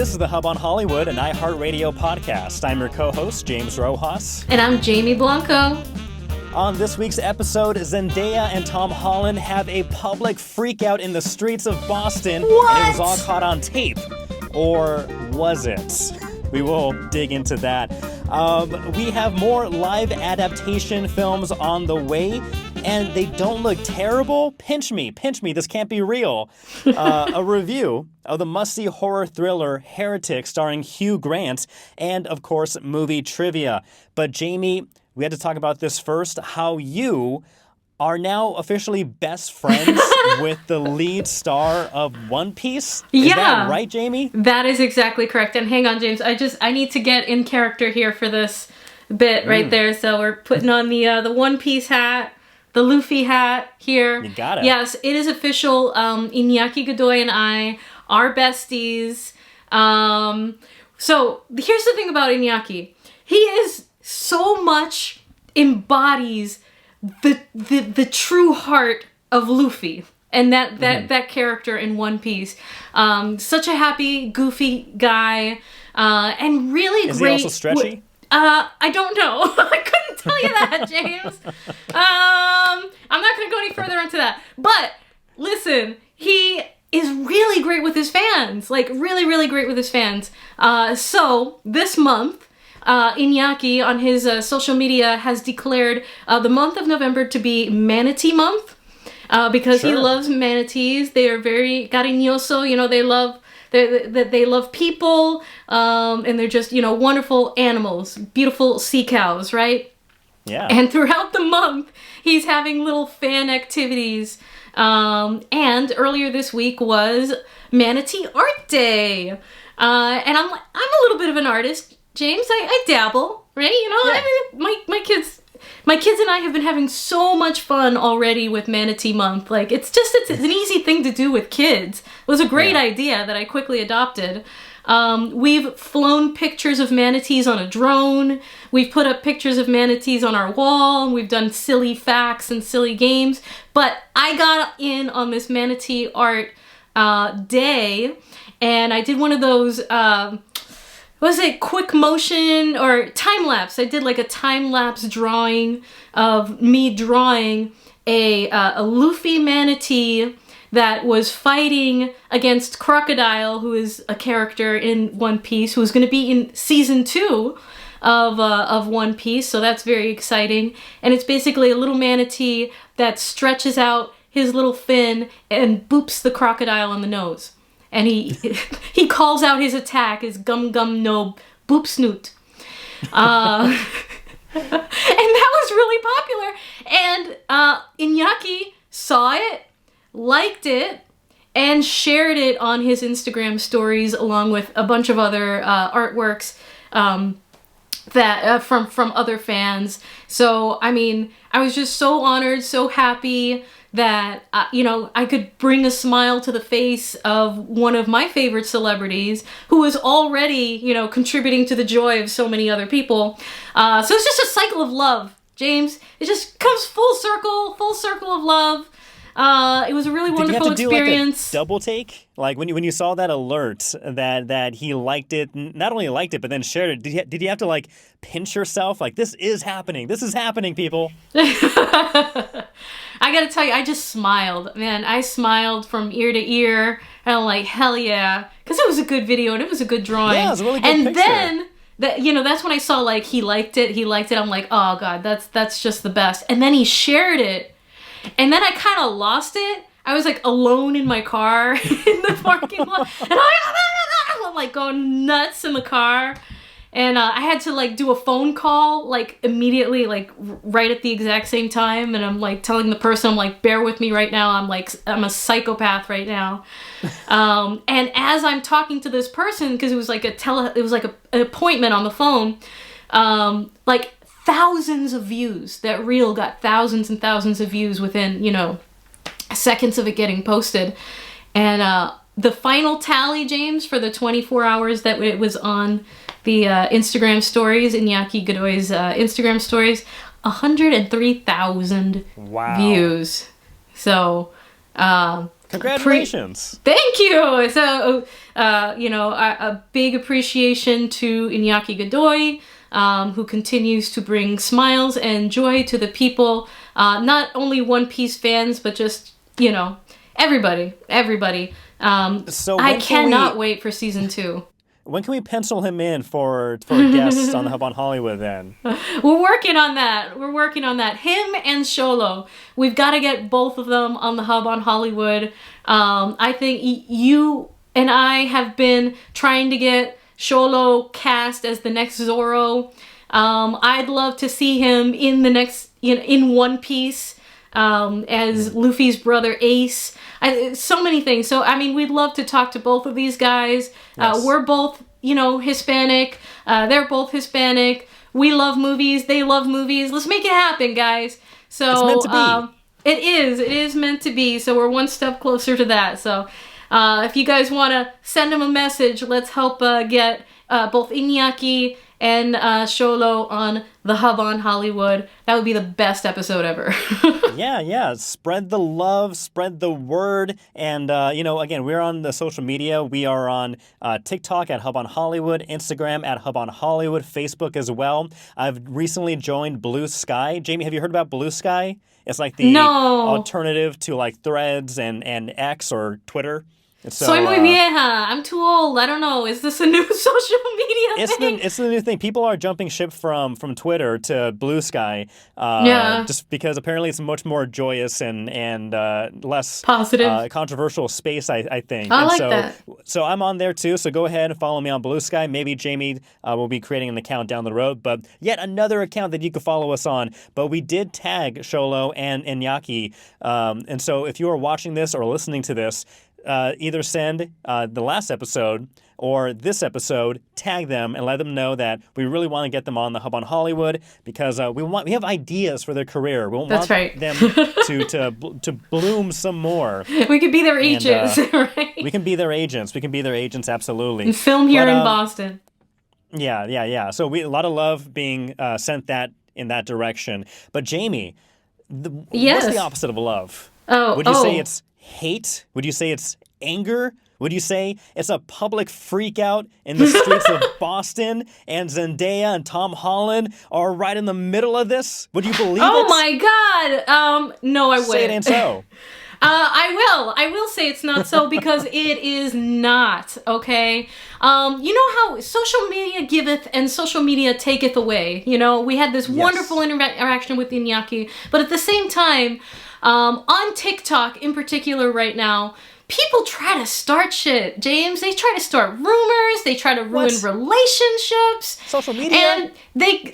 This is The Hub on Hollywood, an iHeartRadio podcast. I'm your co-host, James Rojas. And I'm Jamie Blanco. On this week's episode, Zendaya and Tom Holland have a public freakout in the streets of Boston. What? And it was all caught on tape. Or was it? We will dig into that. We have more live adaptation films on the way, and they don't look terrible. Pinch me, this can't be real. A review of the must-see horror thriller Heretic starring Hugh Grant, and, of course, movie trivia. But, Jamie, we had to talk about this first, how you are now officially best friends with the lead star of One Piece. Is that right, Jamie? That is exactly correct. And hang on, James, I need to get in character here for this bit right there. So we're putting on the One Piece hat, the Luffy hat here. You got it. Yes, it is official. Iñaki Godoy and I are besties. So here's the thing about Iñaki. He is so much embodies the true heart of Luffy and that character in One Piece. Such a happy, goofy guy, and really Is great. Is he also stretchy? I don't know. I couldn't tell you that, James. I'm not going to go any further into that. But listen, he is really great with his fans. Like really, really great with his fans. So this month, Iñaki on his social media has declared the month of November to be Manatee Month because he loves manatees. They are very cariñoso. You know, they love people, and they're just, you know, wonderful animals, beautiful sea cows, right? Yeah. And throughout the month, he's having little fan activities. And earlier this week was Manatee Art Day. And I'm a little bit of an artist, James. I dabble, right? You know, I mean, my kids and I have been having so much fun already with Manatee Month. Like, it's an easy thing to do with kids. It was a great idea that I quickly adopted. We've flown pictures of manatees on a drone. We've put up pictures of manatees on our wall. And we've done silly facts and silly games. But I got in on this Manatee Art Day, and I did one of those... was it quick motion or time lapse? I did like a time lapse drawing of me drawing a Luffy manatee that was fighting against Crocodile, who is a character in One Piece, who is going to be in season 2 of One Piece. So that's very exciting. And it's basically a little manatee that stretches out his little fin and boops the crocodile on the nose. And he calls out his attack as Gum Gum No Boop Snoot. And that was really popular. And Iñaki saw it, liked it, and shared it on his Instagram stories along with a bunch of other artworks that from other fans. So, I mean, I was just so honored, so happy that, you know, I could bring a smile to the face of one of my favorite celebrities who is already, you know, contributing to the joy of so many other people. So it's just a cycle of love, James. It just comes full circle of love. It was a really wonderful experience. Did you have to do like a double take? Like when you saw that alert that he liked it, not only liked it, but then shared it, did you have to like pinch yourself? Like, this is happening, people. I gotta tell you, I just smiled. Man, I smiled from ear to ear. And I'm like, hell yeah. Because it was a good video and it was a good drawing. Yeah, it was a really good picture. And then, you know, that's when I saw, like, he liked it. I'm like, oh, God, that's just the best. And then he shared it. And then I kind of lost it. I was, like, alone in my car in the parking lot. And I'm, like, going nuts in the car. And I had to, like, do a phone call, like, immediately, like, right at the exact same time. And I'm, like, telling the person, I'm, like, bear with me right now. I'm a psychopath right now. And as I'm talking to this person, because it was, like, an appointment on the phone, like, thousands of views. That reel got thousands and thousands of views within, you know, seconds of it getting posted. And the final tally, James, for the 24 hours that it was on the Instagram stories, Iñaki Godoy's Instagram stories, 103,000 views. So Congratulations. Thank you. So, a big appreciation to Iñaki Godoy, who continues to bring smiles and joy to the people, not only One Piece fans, but just, everybody. I cannot wait for season 2. When can we pencil him in for guests on the Hub on Hollywood then? We're working on that. Him and Sholo. We've got to get both of them on the Hub on Hollywood. I think you and I have been trying to get Sholo cast as the next Zoro. I'd love to see him in the next, in One Piece, as Luffy's brother Ace. So many things. So, we'd love to talk to both of these guys. Yes. We're both, Hispanic. They're both Hispanic. We love movies. They love movies. Let's make it happen, guys. So, it's meant to be. It is meant to be. So we're one step closer to that. So, if you guys want to send them a message, let's help get both Iñaki and Sholo on the Hub on Hollywood. That would be the best episode ever. Yeah. Spread the love, spread the word. And, again, we're on the social media. We are on TikTok at Hub on Hollywood, Instagram at Hub on Hollywood, Facebook as well. I've recently joined Blue Sky. Jamie, have you heard about Blue Sky? It's like the alternative to like Threads and X or Twitter. So, Soy muy vieja. I'm too old. I don't know. Is this a new social media thing? It's the new thing. People are jumping ship from Twitter to Blue Sky. Just because apparently it's a much more joyous and less positive, controversial space, I think. I like that. So I'm on there too. So go ahead and follow me on Blue Sky. Maybe Jamie will be creating an account down the road. But yet another account that you can follow us on. But we did tag Sholo and Iñaki. And so if you are watching this or listening to this, either send the last episode or this episode, tag them and let them know that we really want to get them on the Hub on Hollywood because we have ideas for their career. We want them to bloom some more. We could be their agents, right? We can be their agents, absolutely. And film here in Boston. Yeah. So a lot of love being sent in that direction. But Jamie, what's the opposite of love? Would you say it's hate? Would you say it's anger? Would you say it's a public freak out in the streets of Boston and Zendaya and Tom Holland are right in the middle of this? Would you believe it? Oh my God. No, I wouldn't. Say it ain't so. I will say it's not so because it is not, okay? You know how social media giveth and social media taketh away. We had this wonderful interaction with Iñaki, but at the same time, on TikTok in particular right now, people try to start shit, James. They try to start rumors. They try to ruin relationships. Social media? And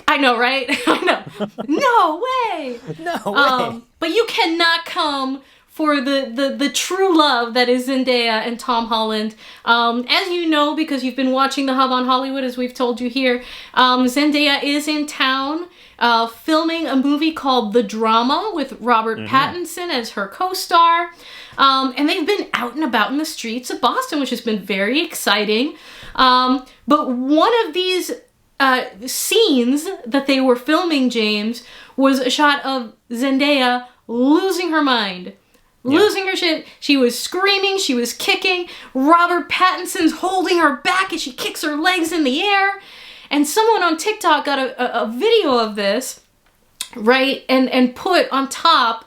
I know, right? I know. No way. No way. But you cannot come for the true love that is Zendaya and Tom Holland. As you know, because you've been watching the Hub on Hollywood, as we've told you here, Zendaya is in town filming a movie called The Drama with Robert Pattinson as her co-star. And they've been out and about in the streets of Boston, which has been very exciting. But one of these scenes that they were filming, James, was a shot of Zendaya losing her mind. Losing her shit. She was screaming. She was kicking. Robert Pattinson's holding her back and she kicks her legs in the air. And someone on TikTok got a video of this, right? And put on top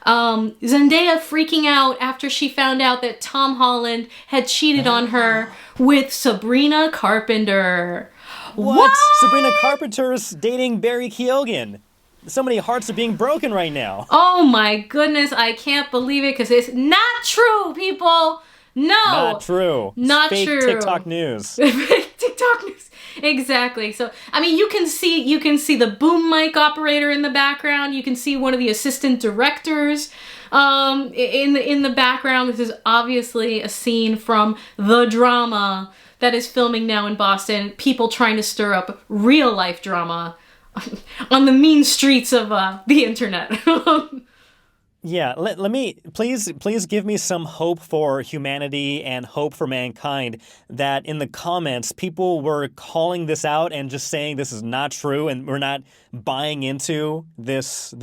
Zendaya freaking out after she found out that Tom Holland had cheated on her with Sabrina Carpenter. What? Sabrina Carpenter's dating Barry Keoghan. So many hearts are being broken right now. Oh my goodness, I can't believe it because it's not true, people. No. Not true. Not fake true. TikTok news. TikTok news. Exactly. So, you can see the boom mic operator in the background. You can see one of the assistant directors in the background. This is obviously a scene from The Drama that is filming now in Boston. People trying to stir up real life drama on the mean streets of the internet. Yeah, let me please give me some hope for humanity and hope for mankind that in the comments people were calling this out and just saying this is not true and we're not buying into this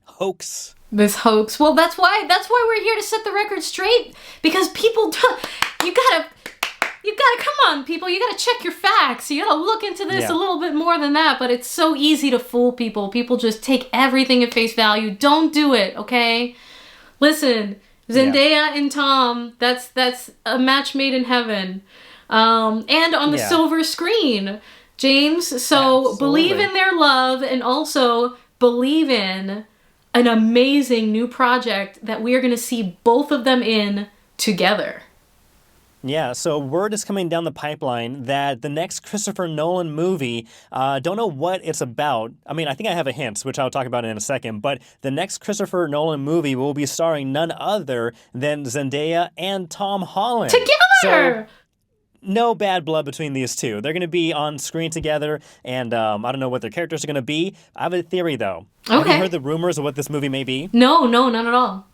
hoax. This hoax. Well, that's why we're here to set the record straight, because people don't, you gotta come on, people, you gotta check your facts. You gotta look into this a little bit more than that, but it's so easy to fool people. People just take everything at face value. Don't do it, okay? Listen, Zendaya and Tom, that's a match made in heaven. And on the silver screen, James, so believe in their love, and also believe in an amazing new project that we are going to see both of them in together. Yeah, so word is coming down the pipeline that the next Christopher Nolan movie, don't know what it's about. I mean, I think I have a hint, which I'll talk about in a second, but the next Christopher Nolan movie will be starring none other than Zendaya and Tom Holland. Together! So, no bad blood between these two. They're going to be on screen together, and I don't know what their characters are going to be. I have a theory, though. Okay. Have you heard the rumors of what this movie may be? No, not at all.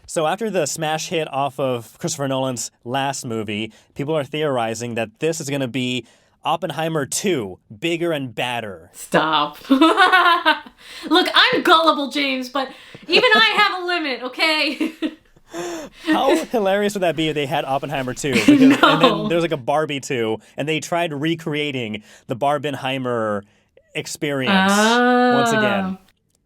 So after the smash hit off of Christopher Nolan's last movie, people are theorizing that this is going to be Oppenheimer 2, bigger and badder. Stop. Look, I'm gullible, James, but even I have a limit, okay? How hilarious would that be if they had Oppenheimer 2? Because, and then there's like a Barbie 2, and they tried recreating the Barbenheimer experience once again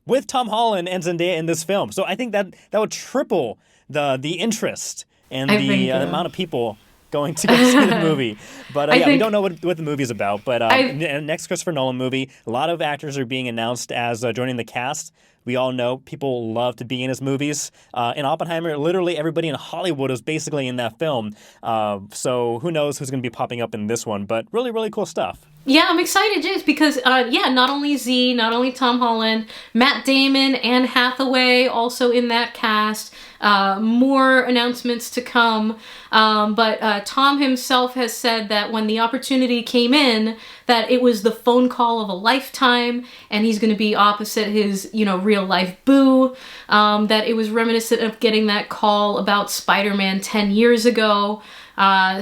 with Tom Holland and Zendaya in this film. So I think that would triple the interest and the amount of people going to go see the movie. But we don't know what the movie's about. But next Christopher Nolan movie, a lot of actors are being announced as joining the cast. We all know people love to be in his movies. In Oppenheimer, literally everybody in Hollywood was basically in that film. So who knows who's going to be popping up in this one. But really, really cool stuff. Yeah, I'm excited, James, because, not only Z, not only Tom Holland, Matt Damon, Anne Hathaway also in that cast. More announcements to come. But Tom himself has said that when the opportunity came in, that it was the phone call of a lifetime, and he's going to be opposite his, real life boo. That it was reminiscent of getting that call about Spider-Man 10 years ago.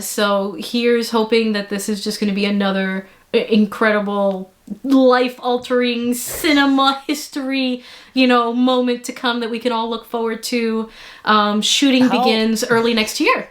So here's hoping that this is just going to be another incredible, life-altering cinema history, moment to come that we can all look forward to. Shooting begins early next year.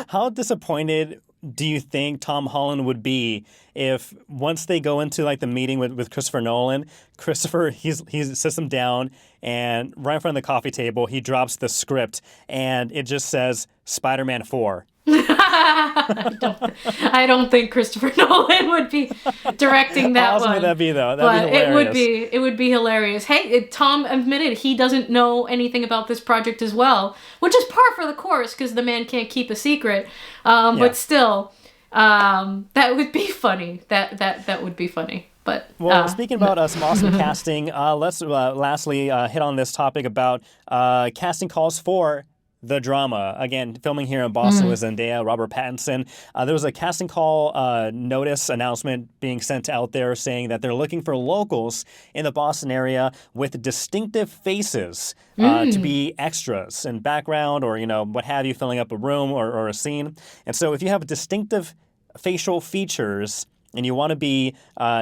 How disappointed do you think Tom Holland would be if once they go into like the meeting with Christopher Nolan, Christopher he sits him down and right in front of the coffee table he drops the script and it just says Spider-Man 4. I don't think Christopher Nolan would be directing that one. How awesome would that be, though? That'd be hilarious. It would be hilarious. Hey, Tom admitted he doesn't know anything about this project as well, which is par for the course because the man can't keep a secret. But still, that would be funny. That would be funny. But, speaking about some awesome casting, let's lastly hit on this topic about casting calls for the drama. Again, filming here in Boston with Zendaya, Robert Pattinson. There was a casting call notice announcement being sent out there saying that they're looking for locals in the Boston area with distinctive faces to be extras in background or, what have you, filling up a room or a scene. And so if you have distinctive facial features and you want to be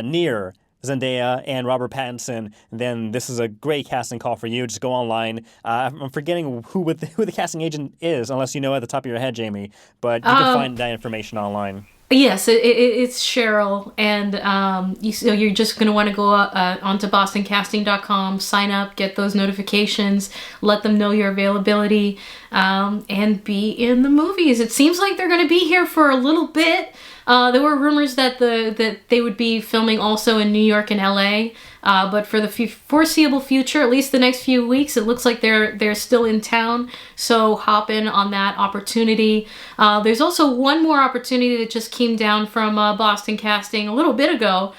near Zendaya and Robert Pattinson, then this is a great casting call for you. Just go online. I'm forgetting who the casting agent is, unless you know at the top of your head, Jamie. But you can find that information online. Yes, it's Cheryl, and you're just going to want to go onto bostoncasting.com, sign up, get those notifications, let them know your availability, and be in the movies. It seems like they're going to be here for a little bit. There were rumors that they would be filming also in New York and LA, but for the foreseeable future, at least the next few weeks, it looks like they're still in town. So hop in on that opportunity. There's also one more opportunity that just came down from Boston Casting a little bit ago,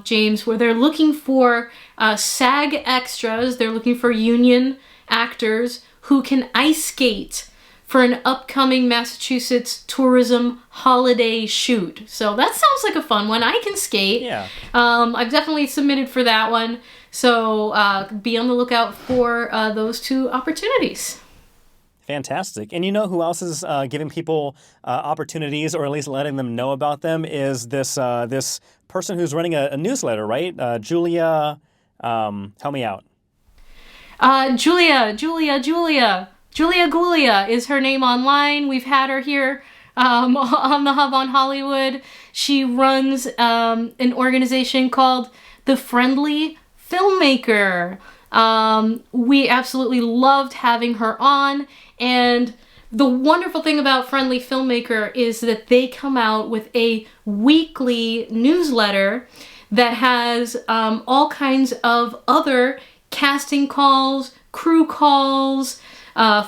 James, where they're looking for SAG extras. They're looking for union actors who can ice skate for an upcoming Massachusetts tourism holiday shoot. So that sounds like a fun one. I can skate. Yeah. I've definitely submitted for that one. So be on the lookout for those two opportunities. Fantastic. And you know who else is giving people opportunities, or at least letting them know about them, is this person who's running a newsletter, right? Julia, help me out. Julia Gulia is her name online. We've had her here on the Hub on Hollywood. She runs an organization called The Friendly Filmmaker. We absolutely loved having her on, and the wonderful thing about Friendly Filmmaker is that they come out with a weekly newsletter that has all kinds of other casting calls, crew calls,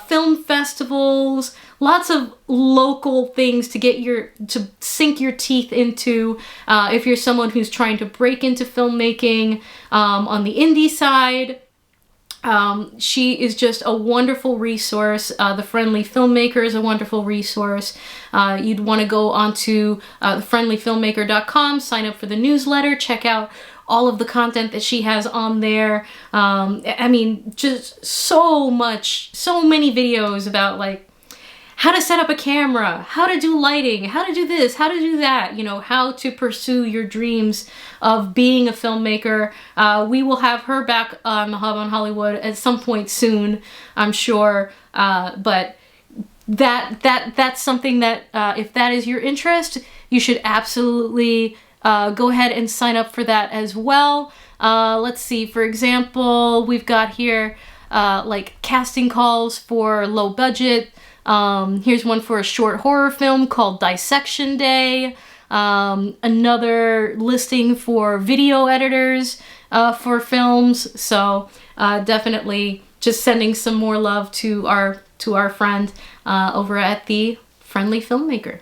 film festivals, lots of local things to sink your teeth into if you're someone who's trying to break into filmmaking on the indie side. She is just a wonderful resource. The Friendly Filmmaker is a wonderful resource. You'd want to go onto thefriendlyfilmmaker.com, sign up for the newsletter, check out all of the content that she has on there. I mean, just so many videos about like how to set up a camera, how to do lighting, how to do this, how to do that, how to pursue your dreams of being a filmmaker. We will have her back on the Hub on Hollywood at some point soon, I'm sure. But that's something that if that is your interest, you should absolutely go ahead and sign up for that as well. Let's see, for example, we've got here like casting calls for low budget. Here's one for a short horror film called Dissection Day. Another listing for video editors for films. So definitely just sending some more love to our friend over at the Friendly Filmmaker.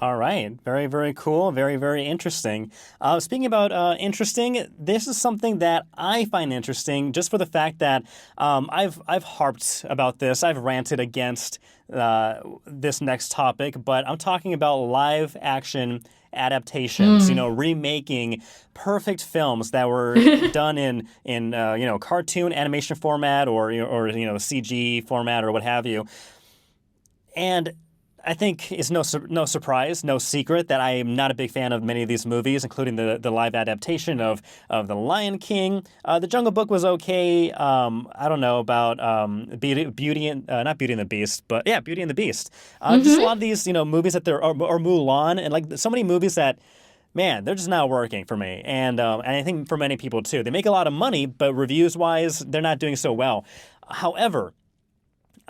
All right. Very, very cool. Very, very interesting. Speaking about interesting, this is something that I find interesting just for the fact that I've harped about this. I've ranted against this next topic, but I'm talking about live action adaptations, remaking perfect films that were done in cartoon animation format or CG format or what have you. And I think it's no surprise, no secret that I am not a big fan of many of these movies, including the live adaptation of The Lion King. The Jungle Book was okay. I don't know about Beauty and not Beauty and the Beast, but yeah, Beauty and the Beast. Just a lot of these movies that or Mulan, and like so many movies that, man, they're just not working for me. And I think for many people too. They make a lot of money, but reviews-wise, they're not doing so well. However,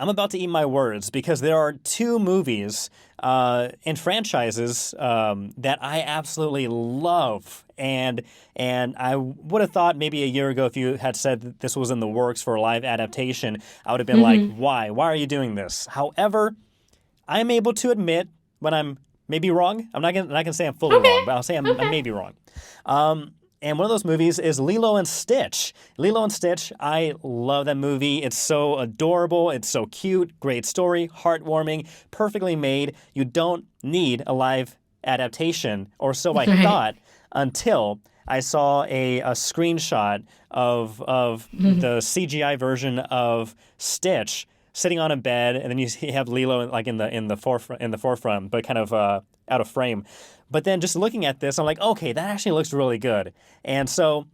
I'm about to eat my words because there are two movies and franchises that I absolutely love. And I would have thought maybe a year ago if you had said that this was in the works for a live adaptation, I would have been like, why? Why are you doing this? However, I'm able to admit when I'm maybe wrong. I'm not gonna say I'm fully wrong, but I'll say I'm maybe wrong. And one of those movies is Lilo and Stitch. Lilo and Stitch, I love that movie. It's so adorable. It's so cute. Great story. Heartwarming. Perfectly made. You don't need a live adaptation, or so I thought, until I saw a screenshot of the CGI version of Stitch sitting on a bed, and then you have Lilo like in the forefront, but kind of out of frame. But then just looking at this, I'm like, okay, that actually looks really good. And so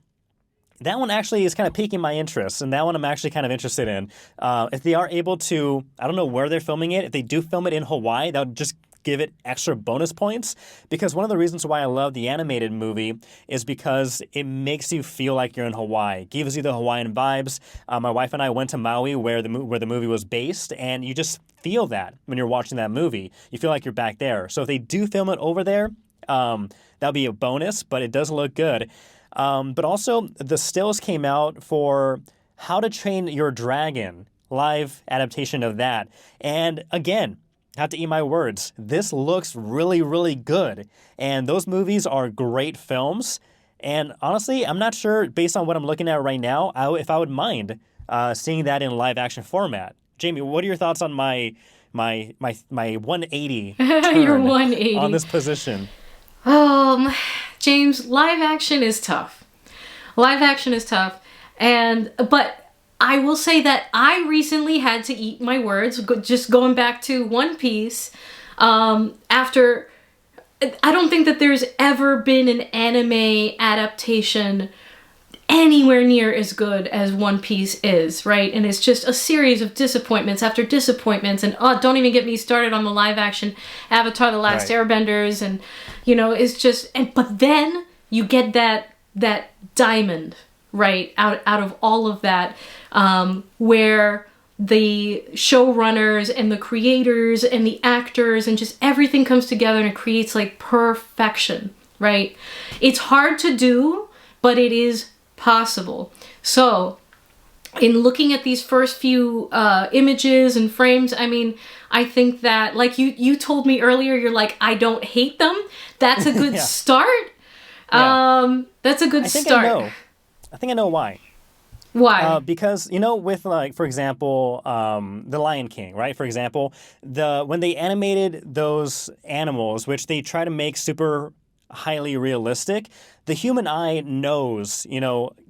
that one actually is kind of piquing my interest, and that one I'm actually kind of interested in. If they are able to, I don't know where they're filming it. If they do film it in Hawaii, that would just give it extra bonus points, because one of the reasons why I love the animated movie is because it makes you feel like you're in Hawaii. It gives you the Hawaiian vibes. My wife and I went to Maui where the movie was based, and you just feel that when you're watching that movie. You feel like you're back there. So if they do film it over there, that'll be a bonus, but it does look good. But also, the stills came out for How to Train Your Dragon, live adaptation of that. And again, I have to eat my words. This looks really, really good. And those movies are great films. And honestly, I'm not sure, based on what I'm looking at right now, if I would mind seeing that in live action format. Jamie, what are your thoughts on my 180 turn Your 180 on this position? James, live action is tough. But I will say that I recently had to eat my words, just going back to One Piece, after, I don't think that there's ever been an anime adaptation anywhere near as good as One Piece is, right? And it's just a series of disappointments after disappointments, and don't even get me started on the live action Avatar: The Last Airbenders, and it's just, but then you get that diamond, right, out of all of that, where the showrunners and the creators and the actors and just everything comes together and it creates like perfection, right? It's hard to do, but it is possible. So in looking at these first few images and frames, I mean, I think that, like you told me earlier, you're like, I don't hate them. That's a good start. That's a good start. I think I know why. Why? Because, with, like, for example, The Lion King, right? For example, when they animated those animals, which they try to make super highly realistic, the human eye knows,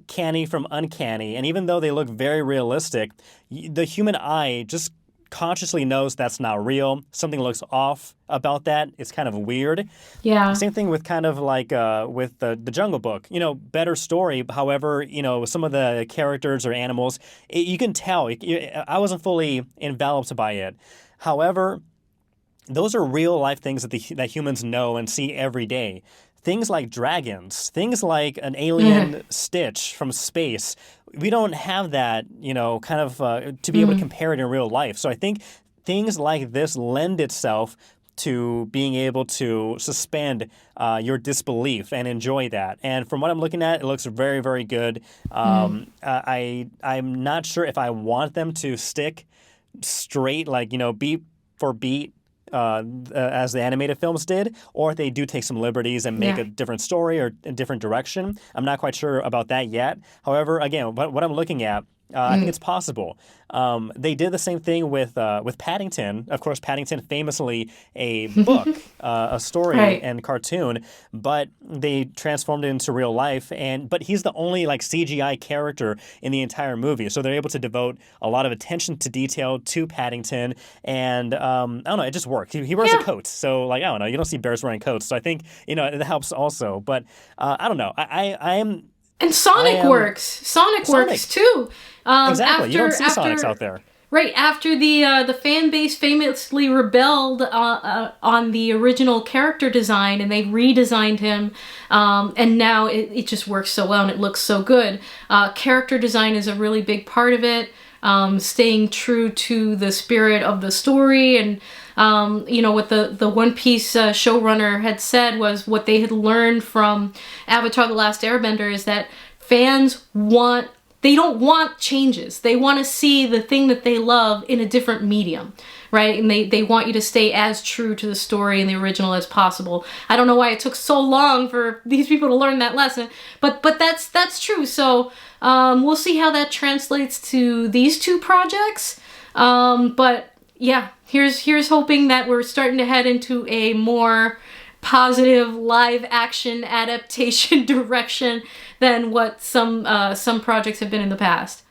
canny from uncanny. And even though they look very realistic, the human eye just consciously knows that's not real. Something looks off about that. It's kind of weird. Yeah. Same thing with kind of like with the Jungle Book. Better story. However, some of the characters or animals, you can tell. I wasn't fully enveloped by it. However, those are real life things that humans know and see every day. Things like dragons, things like an alien Stitch from space. We don't have that, kind of to be able to compare it in real life. So I think things like this lend itself to being able to suspend your disbelief and enjoy that. And from what I'm looking at, it looks very, very good. I'm not sure if I want them to stick straight, like, beat for beat, as the animated films did, or if they do take some liberties and make a different story or a different direction. I'm not quite sure about that yet. However, again, what I'm looking at, I think it's possible. They did the same thing with Paddington. Of course, Paddington famously a book, a story and cartoon, but they transformed it into real life. But he's the only like CGI character in the entire movie, so they're able to devote a lot of attention to detail to Paddington. And I don't know, it just worked. He wears a coat, so like I don't know, you don't see bears wearing coats, so I think it helps also. But I don't know, I am. And Sonic works. Sonic works too. Exactly. You don't see Sonics out there. Right after the fan base famously rebelled on the original character design, and they redesigned him, and now it just works so well and it looks so good. Character design is a really big part of it. Staying true to the spirit of the story, and what the One Piece showrunner had said was what they had learned from Avatar: The Last Airbender is that fans they don't want changes. They want to see the thing that they love in a different medium, right? And they want you to stay as true to the story and the original as possible. I don't know why it took so long for these people to learn that lesson, but that's true. So we'll see how that translates to these two projects. But yeah, here's hoping that we're starting to head into a more positive live action adaptation direction than what some projects have been in the past.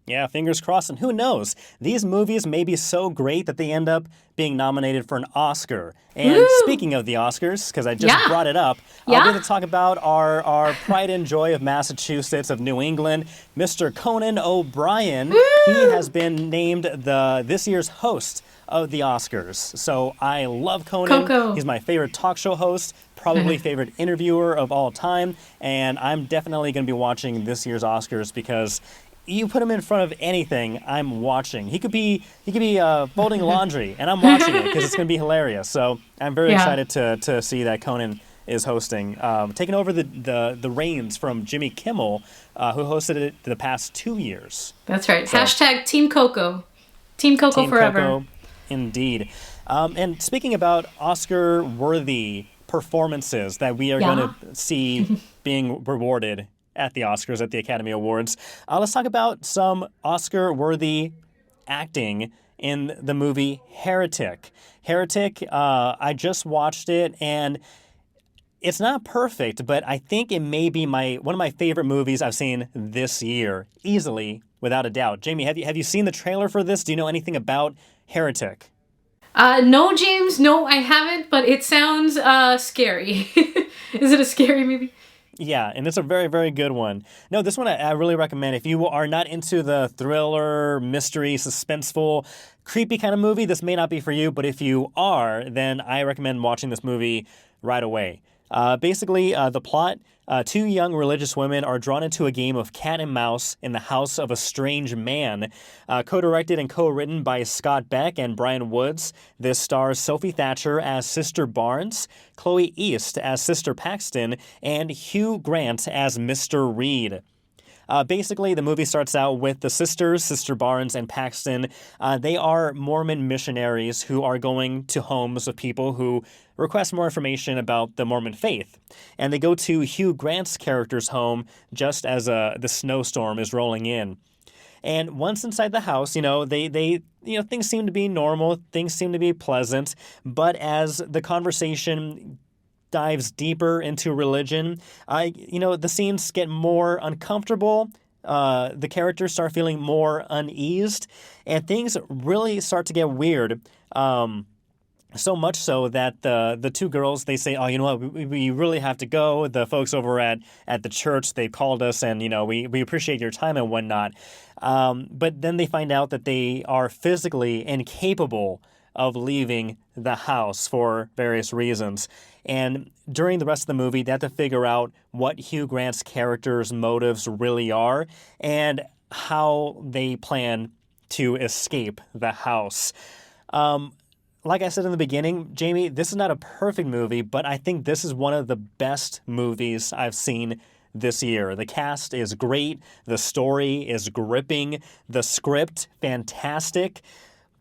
Yeah, fingers crossed. And who knows? These movies may be so great that they end up being nominated for an Oscar. And speaking of the Oscars, because I just brought it up, I'm going to talk about our pride and joy of Massachusetts, of New England, Mr. Conan O'Brien. He has been named this year's host of the Oscars. So I love Conan. Coco. He's my favorite talk show host, probably favorite interviewer of all time. And I'm definitely going to be watching this year's Oscars because you put him in front of anything, I'm watching. He could be folding laundry, and I'm watching it because it's going to be hilarious. So I'm very excited to see that Conan is hosting, taking over the reins from Jimmy Kimmel, who hosted it the past 2 years. That's right. So, hashtag Team Coco. Team Coco Team forever. Coco, indeed. And speaking about Oscar-worthy performances that we are going to see being rewarded at the Oscars, at the Academy Awards, let's talk about some Oscar-worthy acting in the movie Heretic. Heretic, I just watched it, and it's not perfect, but I think it may be one of my favorite movies I've seen this year, easily, without a doubt. Jamie, have you seen the trailer for this? Do you know anything about Heretic? No, James, no, I haven't, but it sounds scary. Is it a scary movie? Yeah, and it's a very, very good one. No, this one I really recommend. If you are not into the thriller, mystery, suspenseful, creepy kind of movie, this may not be for you. But if you are, then I recommend watching this movie right away. Basically, the plot, two young religious women are drawn into a game of cat and mouse in the house of a strange man. Co-directed and co-written by Scott Beck and Brian Woods, this stars Sophie Thatcher as Sister Barnes, Chloe East as Sister Paxton, and Hugh Grant as Mr. Reed. Basically, the movie starts out with the sisters, Sister Barnes and Paxton. They are Mormon missionaries who are going to homes of people who request more information about the Mormon faith. And they go to Hugh Grant's character's home just as the snowstorm is rolling in. And once inside the house, things seem to be normal, things seem to be pleasant. But as the conversation dives deeper into religion, the scenes get more uncomfortable. The characters start feeling more uneased, and things really start to get weird. So much so that the two girls, they say, oh, you know what, we really have to go. The folks over at the church, they called us, and, we appreciate your time and whatnot. But then they find out that they are physically incapable of leaving the house for various reasons. And during the rest of the movie, they have to figure out what Hugh Grant's character's motives really are and how they plan to escape the house. Like I said in the beginning, Jamie, this is not a perfect movie, but I think this is one of the best movies I've seen this year. The cast is great. The story is gripping. The script, fantastic.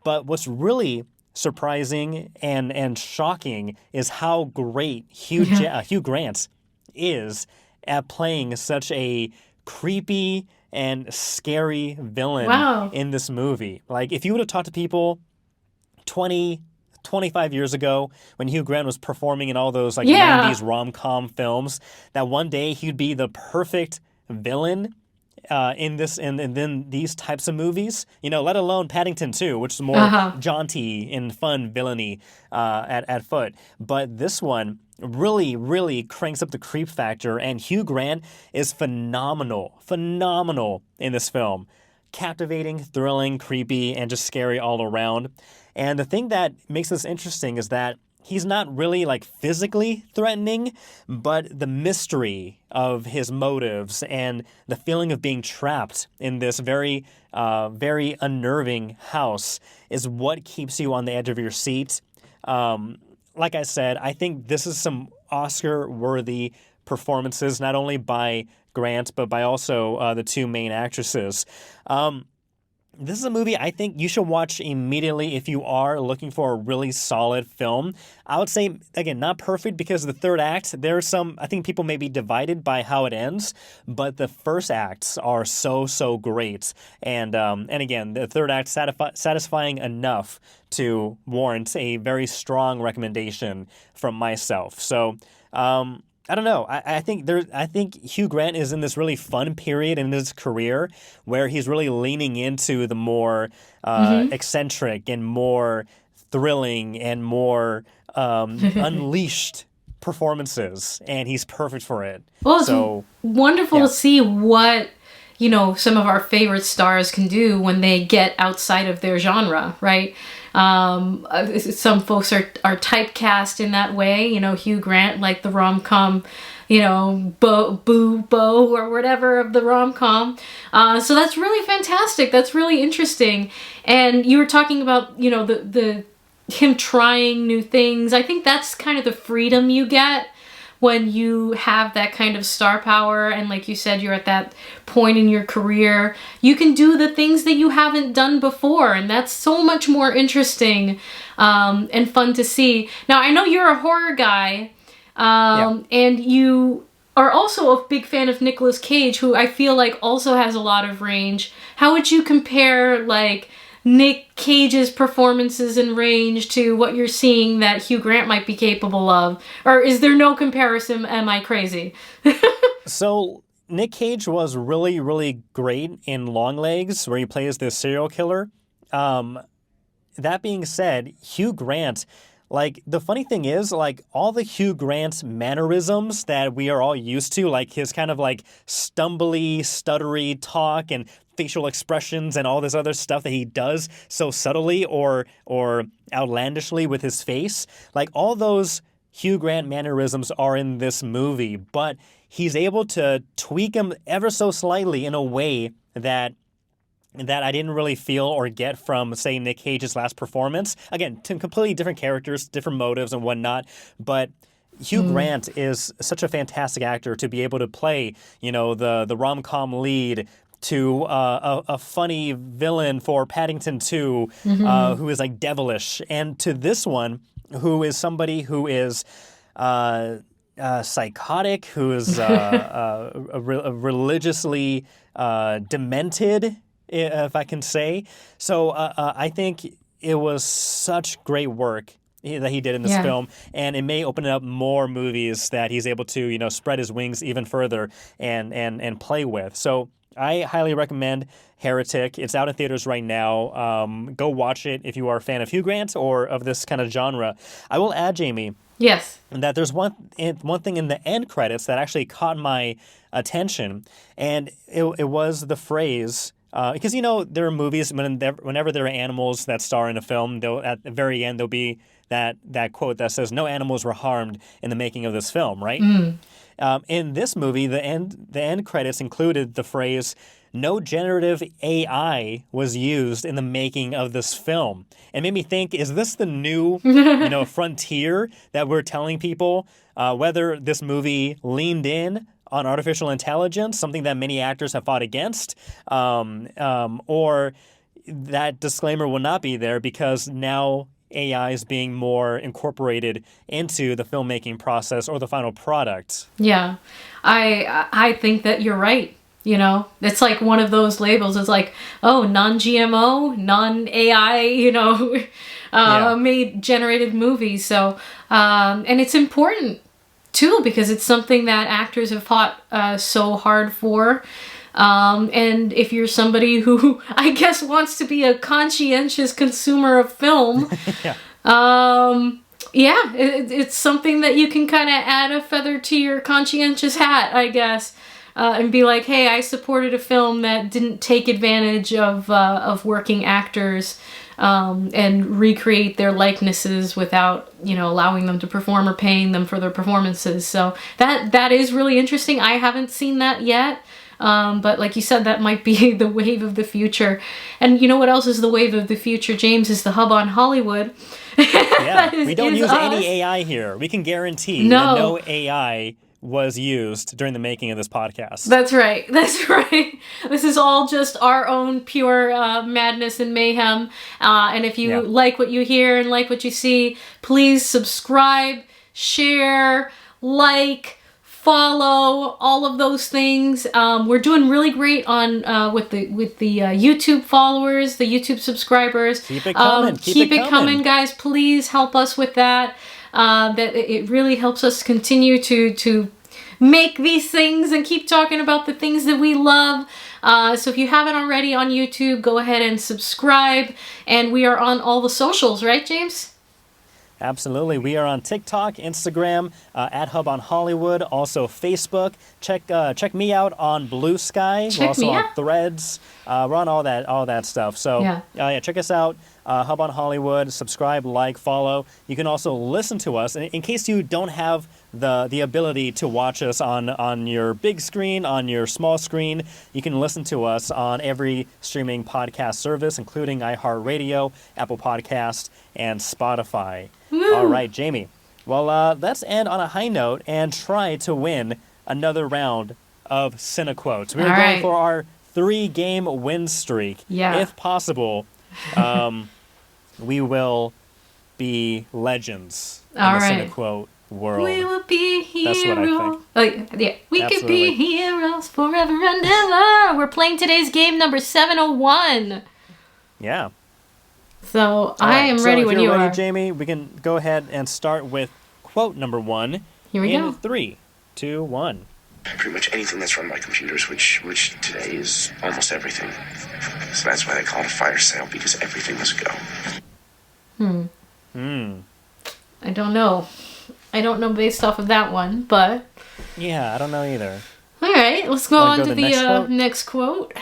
But what's really surprising and shocking is how great Hugh Grant is at playing such a creepy and scary villain in this movie. Like, if you would have talked to people 25 years ago when Hugh Grant was performing in all those 90s rom-com films, that one day he'd be the perfect villain in then these types of movies, let alone Paddington 2, which is more jaunty and fun villainy at foot. But this one really, really cranks up the creep factor, and Hugh Grant is phenomenal in this film. Captivating, thrilling, creepy, and just scary all around. And the thing that makes this interesting is that he's not really physically threatening, but the mystery of his motives and the feeling of being trapped in this very, very unnerving house is what keeps you on the edge of your seat. Like I said, I think this is some Oscar-worthy performances, not only by Grant, but by also the two main actresses. This is a movie I think you should watch immediately if you are looking for a really solid film. I would say, again, not perfect because the third act, I think people may be divided by how it ends, but the first acts are so great. And again, the third act satisfying enough to warrant a very strong recommendation from myself. So, I don't know. I think Hugh Grant is in this really fun period in his career where he's really leaning into the more eccentric and more thrilling and more unleashed performances, and he's perfect for it. Well, it's wonderful to see what some of our favorite stars can do when they get outside of their genre, right? Some folks are typecast in that way, Hugh Grant, like the rom-com, Bo or whatever of the rom-com. So that's really fantastic. That's really interesting. And you were talking about, the him trying new things. I think that's kind of the freedom you get when you have that kind of star power, and like you said, you're at that point in your career, you can do the things that you haven't done before, and that's so much more interesting and fun to see. Now, I know you're a horror guy, and you are also a big fan of Nicolas Cage, who I feel like also has a lot of range. How would you compare, Nick Cage's performances and range to what you're seeing that Hugh Grant might be capable of? Or is there no comparison? Am I crazy? So Nick Cage was really, really great in Longlegs, where he plays this serial killer. That being said, Hugh Grant like, the funny thing is, like, all the Hugh Grant mannerisms that we are all used to, like his kind of like stumbly, stuttery talk and facial expressions and all this other stuff that he does so subtly or outlandishly with his face, like all those Hugh Grant mannerisms are in this movie, but he's able to tweak them ever so slightly in a way that I didn't really feel or get from, say, Nick Cage's last performance. Again, two completely different characters, different motives and whatnot, but Hugh Grant is such a fantastic actor to be able to play, you know, the rom-com lead to a funny villain for Paddington 2 who is like devilish, and to this one who is somebody who is psychotic, who is religiously demented, if I can say. So I think it was such great work that he did in this film, and it may open up more movies that he's able to, you know, spread his wings even further and play with. So I highly recommend Heretic. It's out in theaters right now. Go watch it if you are a fan of Hugh Grant or of this kind of genre. I will add, Jamie, Yes. that there's one thing in the end credits that actually caught my attention, and it was the phrase. Because, you know, there are movies, whenever there are animals that star in a film, at the very end, there'll be that quote that says, "No animals were harmed in the making of this film," right? In this movie, the end credits included the phrase, "No generative AI was used in the making of this film." It made me think, is this the new frontier that we're telling people, whether this movie leaned in on artificial intelligence, something that many actors have fought against, or that disclaimer will not be there because now AI is being more incorporated into the filmmaking process or the final product. Yeah. I think that you're right. You know, it's like one of those labels. It's like, oh, non-GMO, non-AI, made generated movies. So, and it's important too, because it's something that actors have fought so hard for. And if you're somebody who, I guess, wants to be a conscientious consumer of film, it's something that you can kind of add a feather to your conscientious hat, I guess, and be like, hey, I supported a film that didn't take advantage of working actors and recreate their likenesses without, allowing them to perform or paying them for their performances. So that is really interesting. I haven't seen that yet. But like you said, that might be the wave of the future. And you know what else is the wave of the future, James, is the Hub on Hollywood. We don't use any AI here. We can guarantee that no AI was used during the making of this podcast. That's right. This is all just our own pure madness and mayhem. And if you like what you hear and like what you see, please subscribe, share, follow, all of those things. We're doing really great on with the YouTube followers, the YouTube subscribers. Keep it coming. Keep it coming, guys. Please help us with that. That it really helps us continue to make these things and keep talking about the things that we love. So if you haven't already on YouTube, go ahead and subscribe. And we are on all the socials, right, James? Absolutely. We are on TikTok, Instagram, at Hub on Hollywood, also Facebook. Check me out on Blue Sky. We're also on Threads. We're on all that stuff. So check us out, Hub on Hollywood. Subscribe, follow. You can also listen to us in case you don't have the ability to watch us on your big screen, on your small screen. You can listen to us on every streaming podcast service, including iHeartRadio, Apple Podcast, and Spotify. Woo. All right, Jamie. Well, let's end on a high note and try to win another round of Cinequotes. We're going for our 3-game win streak. Yeah. If possible, we will be legends in the Cinequote world. We will be heroes. That's what I think. We could be heroes forever and ever. We're playing today's game number 701. Yeah. So I am ready when you are. If you're ready, Jamie, we can go ahead and start with quote number 1. Here we go. 3, 2, 1. Pretty much anything that's run by computers, which today is almost everything. So that's why they call it a fire sale, because everything must go. I don't know. I don't know based off of that one, but... Yeah, I don't know either. All right, let's go on to the next quote.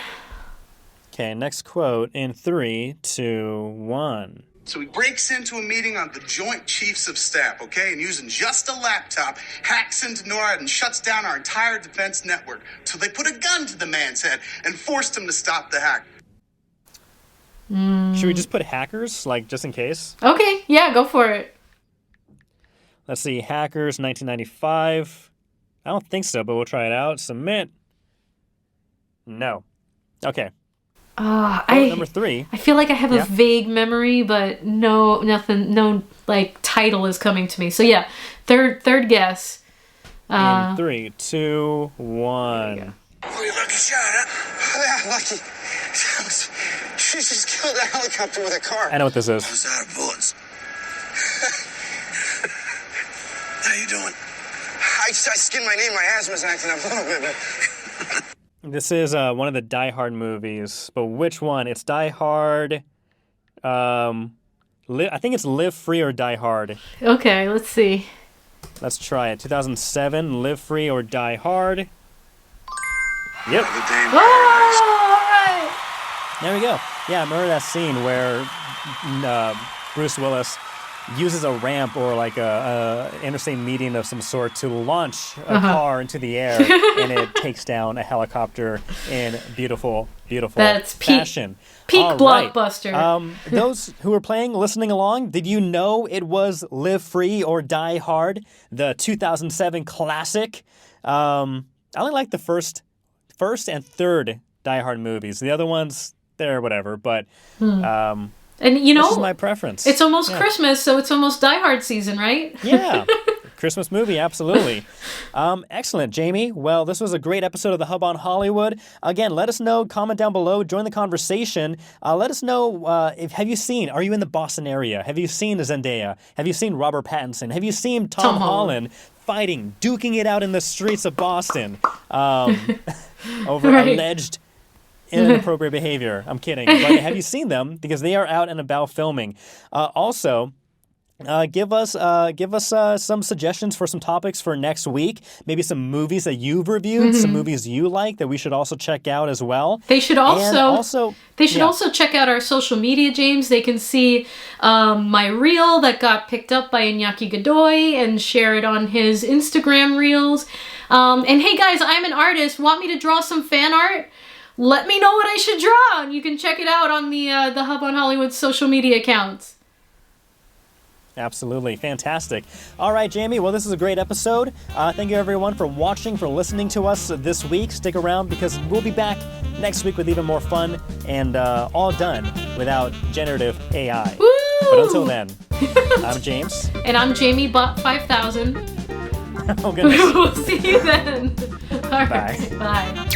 Okay, next quote in 3, 2, 1. So he breaks into a meeting on the Joint Chiefs of Staff, okay, and using just a laptop, hacks into NORAD and shuts down our entire defense network. So they put a gun to the man's head and forced him to stop the hack. Should we just put hackers, like, just in case? Okay, yeah, go for it. Let's see, hackers, 1995. I don't think so, but we'll try it out. Submit. No. Okay. Number 3. I feel like I have a vague memory, but no like title is coming to me. So yeah, third guess. In 3, 2, 1. Oh, you lucky shot, huh? Yeah, lucky. She just killed a helicopter with a car. I know what this is. I was out of bullets. How you doing? I skinned my knee. My asthma's acting up a little bit, but... This is one of the Die Hard movies, but which one? It's Die Hard. I think it's Live Free or Die Hard. Okay, let's see. Let's try it. 2007, Live Free or Die Hard. Yep. Oh, all right. There we go. Yeah, remember that scene where Bruce Willis uses a ramp or like a interstate median of some sort to launch a car into the air, and it takes down a helicopter in beautiful fashion. Peak All blockbuster. Right. Those who were listening along, did you know it was Live Free or Die Hard, the 2007 classic? I only like the first and third Die Hard movies. The other ones, they're whatever, but... And you know, this is my preference. It's almost Christmas, so it's almost Die Hard season, right? Yeah. Christmas movie, absolutely. Excellent, Jamie. Well, this was a great episode of The Hub on Hollywood. Again, let us know, comment down below, join the conversation. Let us know, are you in the Boston area? Have you seen Zendaya? Have you seen Robert Pattinson? Have you seen Tom Holland fighting, duking it out in the streets of Boston over alleged inappropriate behavior? I'm kidding. But have you seen them? Because they are out and about filming. Also, give us some suggestions for some topics for next week. Maybe some movies that you've reviewed, some movies you like that we should also check out as well. They should also check out our social media, James. They can see my reel that got picked up by Iñaki Godoy and share it on his Instagram reels. And hey guys, I'm an artist. Want me to draw some fan art? Let me know what I should draw, and you can check it out on the Hub on Hollywood social media accounts. Absolutely. Fantastic. All right, Jamie. Well, this is a great episode. Thank you, everyone, for watching, for listening to us this week. Stick around because we'll be back next week with even more fun and all done without generative AI. Woo! But until then, I'm James. And I'm Jamie Bot 5000. Oh, goodness. We'll see you then. All Bye. right. Bye.